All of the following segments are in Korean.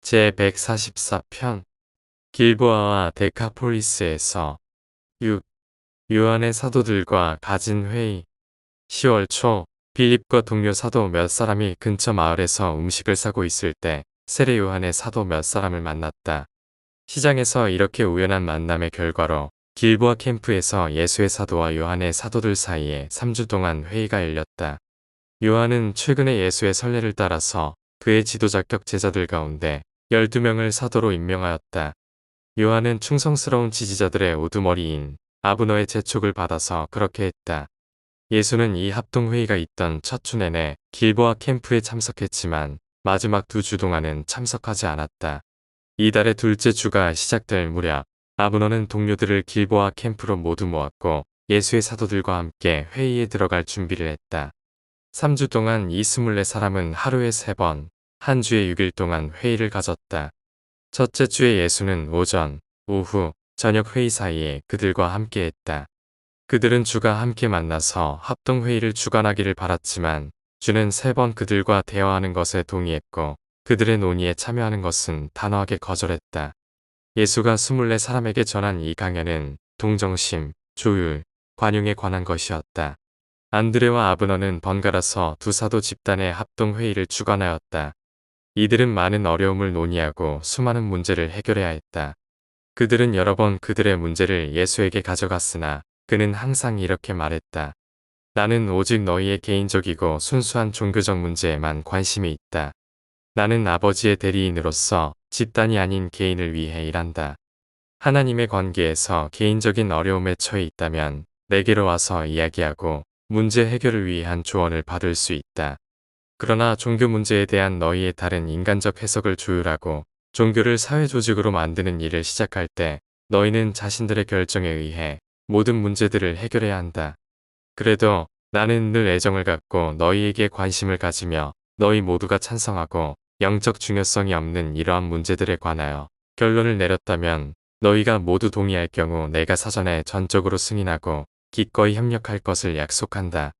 제144편 길보아와 데카폴리스에서 6. 요한의 사도들과 가진 회의. 10월 초 빌립과 동료 사도 몇 사람이 근처 마을에서 음식을 사고 있을 때 세례 요한의 사도 몇 사람을 만났다. 시장에서 이렇게 우연한 만남의 결과로 길보아 캠프에서 예수의 사도와 요한의 사도들 사이에 3주 동안 회의가 열렸다. 요한은 최근에 예수의 선례를 따라서 그의 지도자격 제자들 가운데 12명을 사도로 임명하였다. 요한은 충성스러운 지지자들의 우두머리인 아브너의 재촉을 받아서 그렇게 했다. 예수는 이 합동회의가 있던 첫 주 내내 길보아 캠프에 참석했지만 마지막 2주 동안은 참석하지 않았다. 이달의 둘째 주가 시작될 무렵 아브너는 동료들을 길보아 캠프로 모두 모았고 예수의 사도들과 함께 회의에 들어갈 준비를 했다. 3주 동안 이 24사람은 하루에 3번, 한 주에 6일 동안 회의를 가졌다. 첫째 주에 예수는 오전, 오후, 저녁 회의 사이에 그들과 함께 했다. 그들은 주가 함께 만나서 합동회의를 주관하기를 바랐지만 주는 3번 그들과 대화하는 것에 동의했고 그들의 논의에 참여하는 것은 단호하게 거절했다. 예수가 24사람에게 전한 이 강연은 동정심, 조율, 관용에 관한 것이었다. 안드레와 아브너는 번갈아서 두 사도 집단의 합동회의를 주관하였다. 이들은 많은 어려움을 논의하고 수많은 문제를 해결해야 했다. 그들은 여러 번 그들의 문제를 예수에게 가져갔으나 그는 항상 이렇게 말했다. 나는 오직 너희의 개인적이고 순수한 종교적 문제에만 관심이 있다. 나는 아버지의 대리인으로서 집단이 아닌 개인을 위해 일한다. 하나님의 관계에서 개인적인 어려움에 처해 있다면 내게로 와서 이야기하고 문제 해결을 위한 조언을 받을 수 있다. 그러나 종교 문제에 대한 너희의 다른 인간적 해석을 조율하고 종교를 사회조직으로 만드는 일을 시작할 때 너희는 자신들의 결정에 의해 모든 문제들을 해결해야 한다. 그래도 나는 늘 애정을 갖고 너희에게 관심을 가지며 너희 모두가 찬성하고 영적 중요성이 없는 이러한 문제들에 관하여 결론을 내렸다면 너희가 모두 동의할 경우 내가 사전에 전적으로 승인하고 기꺼이 협력할 것을 약속한다.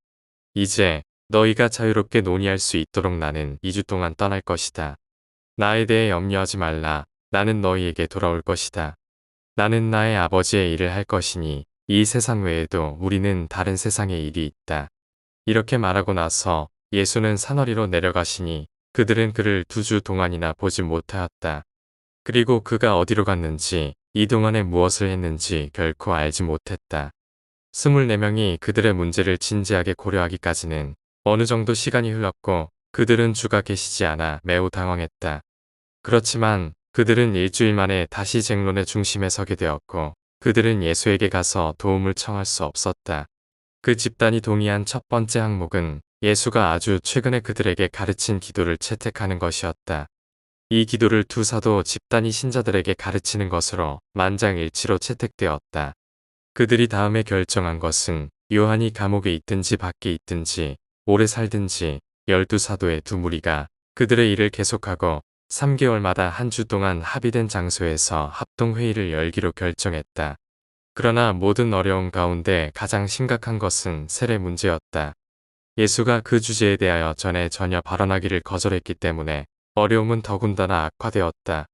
이제 너희가 자유롭게 논의할 수 있도록 나는 2주 동안 떠날 것이다. 나에 대해 염려하지 말라. 나는 너희에게 돌아올 것이다. 나는 나의 아버지의 일을 할 것이니 이 세상 외에도 우리는 다른 세상의 일이 있다. 이렇게 말하고 나서 예수는 산허리로 내려가시니 그들은 그를 2주 동안이나 보지 못하였다. 그리고 그가 어디로 갔는지 이 동안에 무엇을 했는지 결코 알지 못했다. 24명이 그들의 문제를 진지하게 고려하기까지는 어느 정도 시간이 흘렀고 그들은 주가 계시지 않아 매우 당황했다. 그렇지만 그들은 일주일 만에 다시 쟁론의 중심에 서게 되었고 그들은 예수에게 가서 도움을 청할 수 없었다. 그 집단이 동의한 첫 번째 항목은 예수가 아주 최근에 그들에게 가르친 기도를 채택하는 것이었다. 이 기도를 두 사도 집단이 신자들에게 가르치는 것으로 만장일치로 채택되었다. 그들이 다음에 결정한 것은 요한이 감옥에 있든지 밖에 있든지 오래 살든지 12사도의 두 무리가 그들의 일을 계속하고 3개월마다 한 주 동안 합의된 장소에서 합동회의를 열기로 결정했다. 그러나 모든 어려움 가운데 가장 심각한 것은 세례 문제였다. 예수가 그 주제에 대하여 전에 전혀 발언하기를 거절했기 때문에 어려움은 더군다나 악화되었다.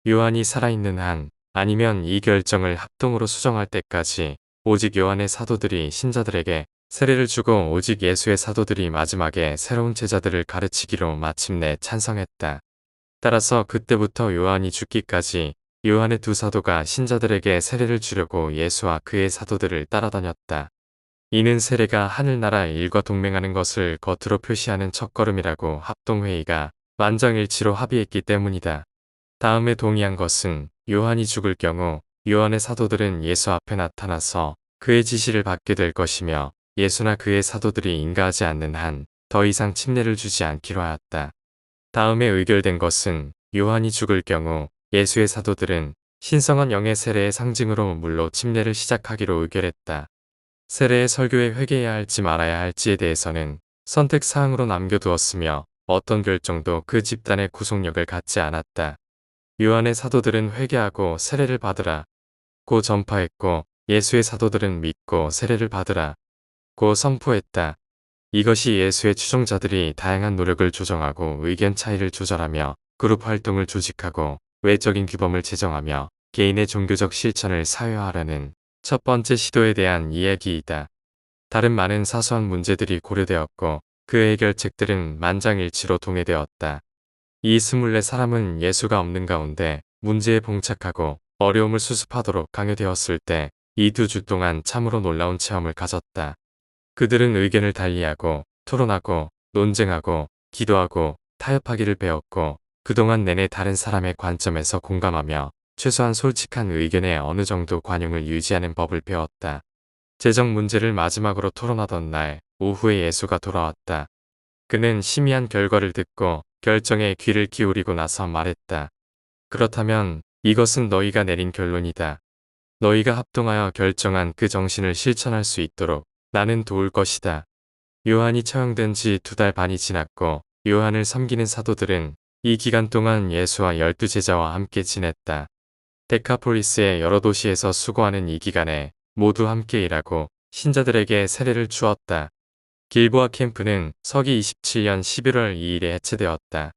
요한이 살아있는 한 아니면 이 결정을 합동으로 수정할 때까지 오직 요한의 사도들이 신자들에게 세례를 주고 오직 예수의 사도들이 마지막에 새로운 제자들을 가르치기로 마침내 찬성했다. 따라서 그때부터 요한이 죽기까지 요한의 두 사도가 신자들에게 세례를 주려고 예수와 그의 사도들을 따라다녔다. 이는 세례가 하늘나라 일과 동맹하는 것을 겉으로 표시하는 첫걸음이라고 합동회의가 만장일치로 합의했기 때문이다. 다음에 동의한 것은 요한이 죽을 경우 요한의 사도들은 예수 앞에 나타나서 그의 지시를 받게 될 것이며 예수나 그의 사도들이 인가하지 않는 한 더 이상 침례를 주지 않기로 하였다. 다음에 의결된 것은 요한이 죽을 경우 예수의 사도들은 신성한 영의 세례의 상징으로 물로 침례를 시작하기로 의결했다. 세례의 설교에 회개해야 할지 말아야 할지에 대해서는 선택사항으로 남겨두었으며 어떤 결정도 그 집단의 구속력을 갖지 않았다. 요한의 사도들은 회개하고 세례를 받으라 고 전파했고 예수의 사도들은 믿고 세례를 받으라 고 선포했다. 이것이 예수의 추종자들이 다양한 노력을 조정하고 의견 차이를 조절하며 그룹 활동을 조직하고 외적인 규범을 제정하며 개인의 종교적 실천을 사회화하려는 첫 번째 시도에 대한 이야기이다. 다른 많은 사소한 문제들이 고려되었고 그 해결책들은 만장일치로 동의되었다. 이 24사람은 예수가 없는 가운데 문제에 봉착하고 어려움을 수습하도록 강요되었을 때 이 2주 동안 참으로 놀라운 체험을 가졌다. 그들은 의견을 달리하고 토론하고 논쟁하고 기도하고 타협하기를 배웠고 그동안 내내 다른 사람의 관점에서 공감하며 최소한 솔직한 의견에 어느 정도 관용을 유지하는 법을 배웠다. 재정 문제를 마지막으로 토론하던 날 오후에 예수가 돌아왔다. 그는 심의한 결과를 듣고 결정에 귀를 기울이고 나서 말했다. 그렇다면 이것은 너희가 내린 결론이다. 너희가 합동하여 결정한 그 정신을 실천할 수 있도록 나는 도울 것이다. 요한이 처형된 지 2달 반이 지났고 요한을 섬기는 사도들은 이 기간 동안 예수와 12제자와 함께 지냈다. 데카폴리스의 여러 도시에서 수고하는 이 기간에 모두 함께 일하고 신자들에게 세례를 주었다. 길보아 캠프는 서기 27년 11월 2일에 해체되었다.